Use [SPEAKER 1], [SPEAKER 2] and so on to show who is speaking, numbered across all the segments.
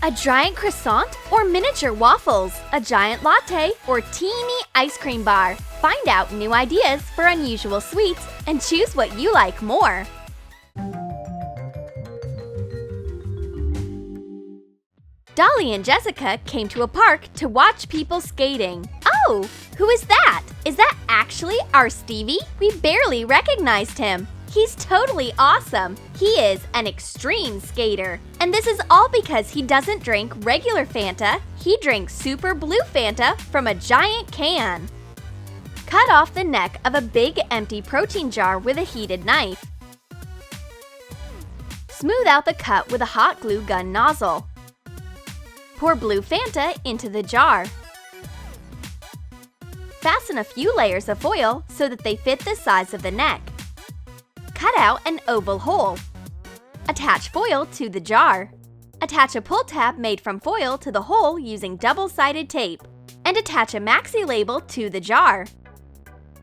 [SPEAKER 1] A giant croissant or miniature waffles, a giant latte or teeny ice cream bar. Find out new ideas for unusual sweets and choose what you like more. Dolly and Jessica came to a park to watch people skating. Oh, who is that? Is that actually our Stevie? We barely recognized him. He's totally awesome. He is an extreme skater. And this is all because he doesn't drink regular Fanta. He drinks super blue Fanta from a giant can. Cut off the neck of a big empty protein jar with a heated knife. Smooth out the cut with a hot glue gun nozzle. Pour blue Fanta into the jar. Fasten a few layers of foil so that they fit the size of the neck. Cut out an oval hole. Attach foil to the jar. Attach a pull tab made from foil to the hole using double-sided tape. And attach a maxi label to the jar.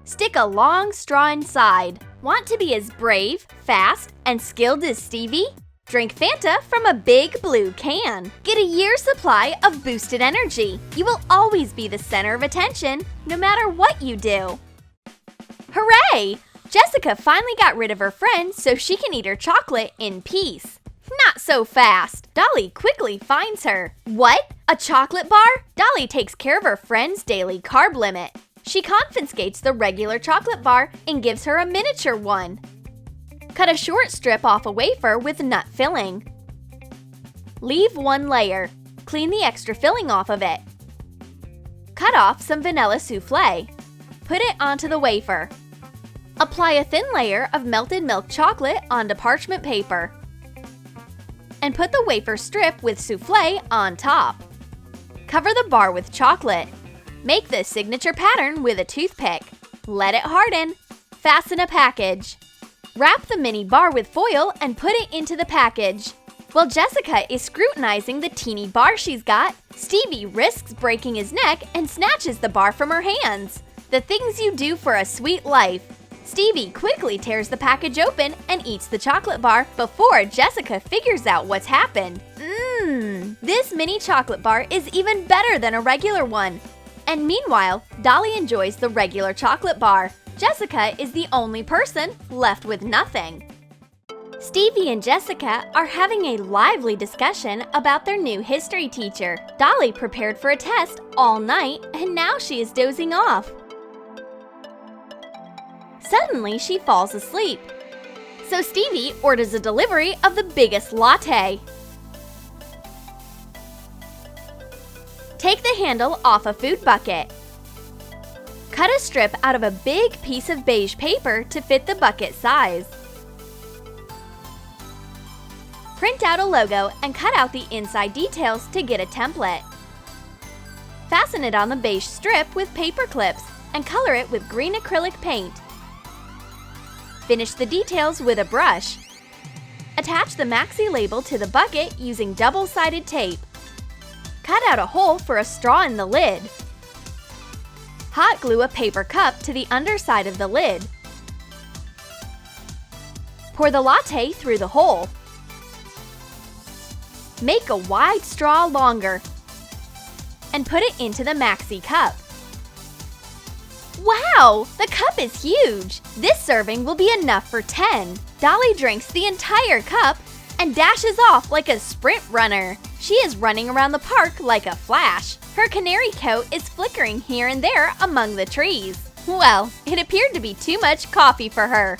[SPEAKER 1] Stick a long straw inside. Want to be as brave, fast, and skilled as Stevie? Drink Fanta from a big blue can. Get a year's supply of boosted energy. You will always be the center of attention, no matter what you do. Hooray! Jessica finally got rid of her friend so she can eat her chocolate in peace. Not so fast. Dolly quickly finds her. What? A chocolate bar? Dolly takes care of her friend's daily carb limit. She confiscates the regular chocolate bar and gives her a miniature one. Cut a short strip off a wafer with nut filling. Leave one layer. Clean the extra filling off of it. Cut off some vanilla soufflé. Put it onto the wafer. Apply a thin layer of melted milk chocolate onto parchment paper. And put the wafer strip with soufflé on top. Cover the bar with chocolate. Make the signature pattern with a toothpick. Let it harden. Fasten a package. Wrap the mini bar with foil and put it into the package. While Jessica is scrutinizing the teeny bar she's got, Stevie risks breaking his neck and snatches the bar from her hands. The things you do for a sweet life. Stevie quickly tears the package open and eats the chocolate bar before Jessica figures out what's happened. This mini chocolate bar is even better than a regular one. And meanwhile, Dolly enjoys the regular chocolate bar. Jessica is the only person left with nothing. Stevie and Jessica are having a lively discussion about their new history teacher. Dolly prepared for a test all night and now she is dozing off. Suddenly, she falls asleep. So Stevie orders a delivery of the biggest latte. Take the handle off a food bucket. Cut a strip out of a big piece of beige paper to fit the bucket size. Print out a logo and cut out the inside details to get a template. Fasten it on the beige strip with paper clips and color it with green acrylic paint. Finish the details with a brush. Attach the maxi label to the bucket using double-sided tape. Cut out a hole for a straw in the lid. Hot glue a paper cup to the underside of the lid. Pour the latte through the hole. Make a wide straw longer and put it into the maxi cup. Wow! The cup is huge! This serving will be enough for 10. Dolly drinks the entire cup and dashes off like a sprint runner. She is running around the park like a flash. Her canary coat is flickering here and there among the trees. Well, it appeared to be too much coffee for her.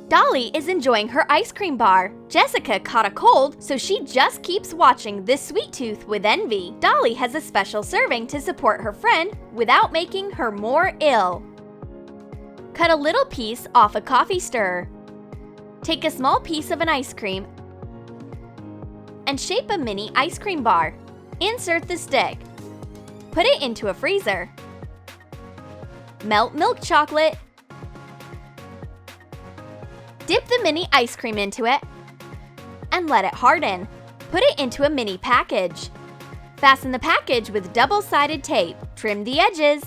[SPEAKER 1] Dolly is enjoying her ice cream bar. Jessica caught a cold, so she just keeps watching this sweet tooth with envy. Dolly has a special serving to support her friend without making her more ill. Cut a little piece off a coffee stirrer. Take a small piece of an ice cream and shape a mini ice cream bar. Insert the stick. Put it into a freezer. Melt milk chocolate. Dip the mini ice cream into it and let it harden. Put it into a mini package. Fasten the package with double-sided tape. Trim the edges.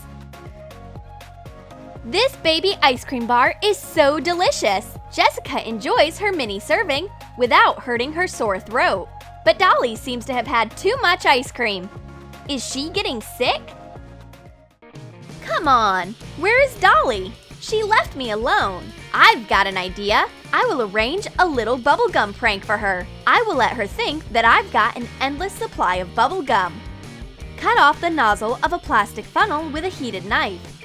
[SPEAKER 1] This baby ice cream bar is so delicious. Jessica enjoys her mini serving without hurting her sore throat. but Dolly seems to have had too much ice cream. Is she getting sick? Come on, where is Dolly? She left me alone. I've got an idea. I will arrange a little bubblegum prank for her. I will let her think that I've got an endless supply of bubblegum. Cut off the nozzle of a plastic funnel with a heated knife.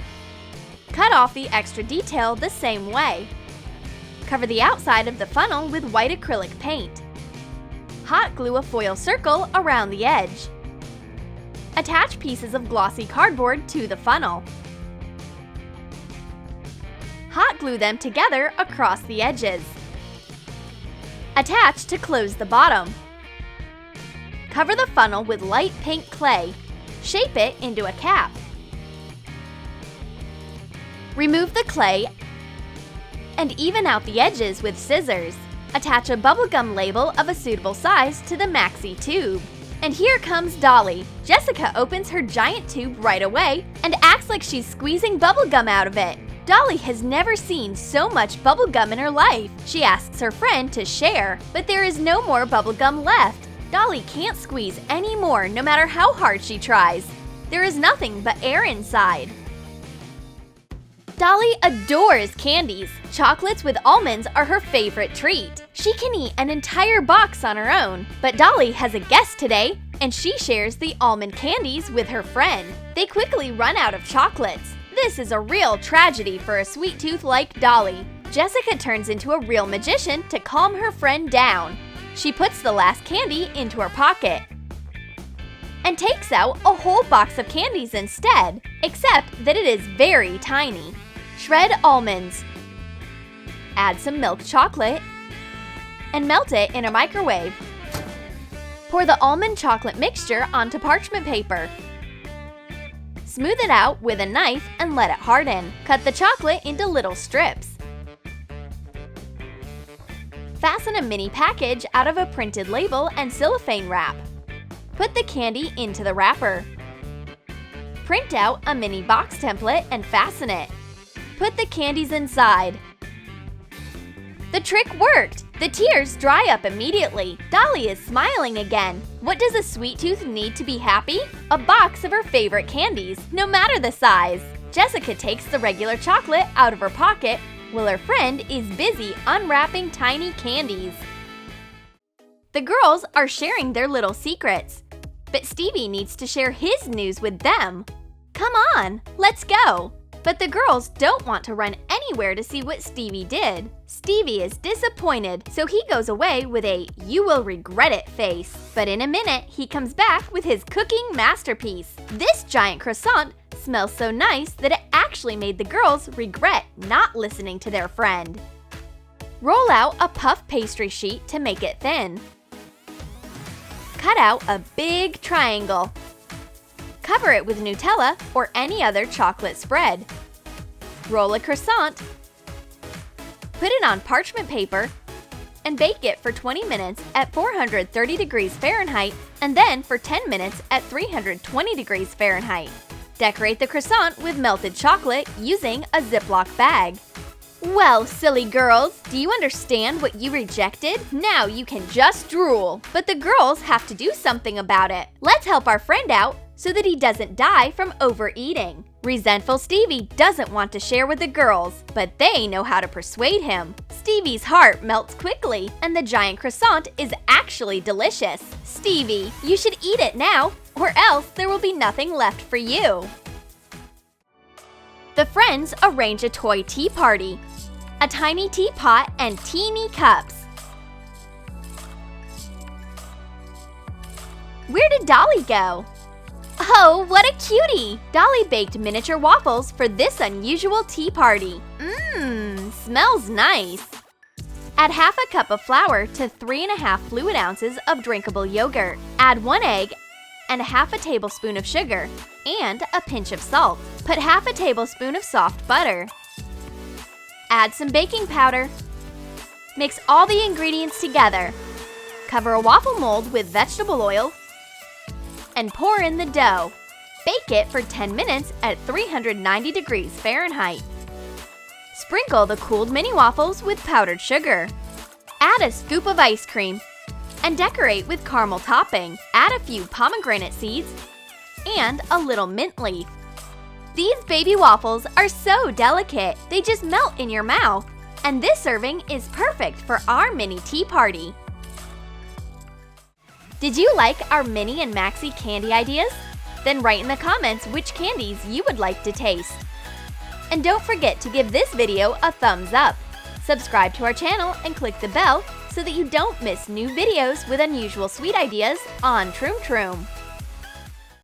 [SPEAKER 1] Cut off the extra detail the same way. Cover the outside of the funnel with white acrylic paint. Hot glue a foil circle around the edge. Attach pieces of glossy cardboard to the funnel. Hot glue them together across the edges. Attach to close the bottom. Cover the funnel with light pink clay. Shape it into a cap. Remove the clay and even out the edges with scissors. Attach a bubblegum label of a suitable size to the maxi tube. And here comes Dolly. Jessica opens her giant tube right away and acts like she's squeezing bubblegum out of it. Dolly has never seen so much bubblegum in her life. She asks her friend to share, but there is no more bubblegum left. Dolly can't squeeze any more no matter how hard she tries. There is nothing but air inside. Dolly adores candies. Chocolates with almonds are her favorite treat. She can eat an entire box on her own. But Dolly has a guest today, and she shares the almond candies with her friend. They quickly run out of chocolates. This is a real tragedy for a sweet tooth like Dolly. Jessica turns into a real magician to calm her friend down. She puts the last candy into her pocket and takes out a whole box of candies instead, except that it is very tiny. Shred almonds. Add some milk chocolate and melt it in a microwave. Pour the almond chocolate mixture onto parchment paper. Smooth it out with a knife and let it harden. Cut the chocolate into little strips. Fasten a mini package out of a printed label and cellophane wrap. Put the candy into the wrapper. Print out a mini box template and fasten it. Put the candies inside. The trick worked! The tears dry up immediately. Dolly is smiling again. What does a sweet tooth need to be happy? A box of her favorite candies, no matter the size. Jessica takes the regular chocolate out of her pocket while her friend is busy unwrapping tiny candies. The girls are sharing their little secrets, but Stevie needs to share his news with them. Come on, let's go! But the girls don't want to run anywhere to see what Stevie did. Stevie is disappointed, so he goes away with a "you will regret it" face. But in a minute, he comes back with his cooking masterpiece. This giant croissant smells so nice that it actually made the girls regret not listening to their friend. Roll out a puff pastry sheet to make it thin. Cut out a big triangle. Cover it with Nutella or any other chocolate spread. Roll a croissant. Put it on parchment paper and bake it for 20 minutes at 430 degrees Fahrenheit and then for 10 minutes at 320 degrees Fahrenheit. Decorate the croissant with melted chocolate using a Ziploc bag. Well, silly girls, do you understand what you rejected? Now you can just drool. But the girls have to do something about it. Let's help our friend out so that he doesn't die from overeating. Resentful Stevie doesn't want to share with the girls, but they know how to persuade him. Stevie's heart melts quickly, and the giant croissant is actually delicious. Stevie, you should eat it now, or else there will be nothing left for you. The friends arrange a toy tea party. A tiny teapot and teeny cups. Where did Dolly go? Oh, what a cutie! Dolly baked miniature waffles for this unusual tea party. Smells nice. Add half a cup of flour to 3½ fluid ounces of drinkable yogurt. Add 1 egg and half a tablespoon of sugar and a pinch of salt. Put half a tablespoon of soft butter. Add some baking powder. Mix all the ingredients together. Cover a waffle mold with vegetable oil and pour in the dough. Bake it for 10 minutes at 390 degrees Fahrenheit. Sprinkle the cooled mini waffles with powdered sugar. Add a scoop of ice cream And decorate with caramel topping. Add a few pomegranate seeds and a little mint leaf. These baby waffles are so delicate, they just melt in your mouth. And this serving is perfect for our mini tea party. Did you like our mini and maxi candy ideas? Then write in the comments which candies you would like to taste. And don't forget to give this video a thumbs up. Subscribe to our channel and click the bell so that you don't miss new videos with unusual sweet ideas on Troom Troom.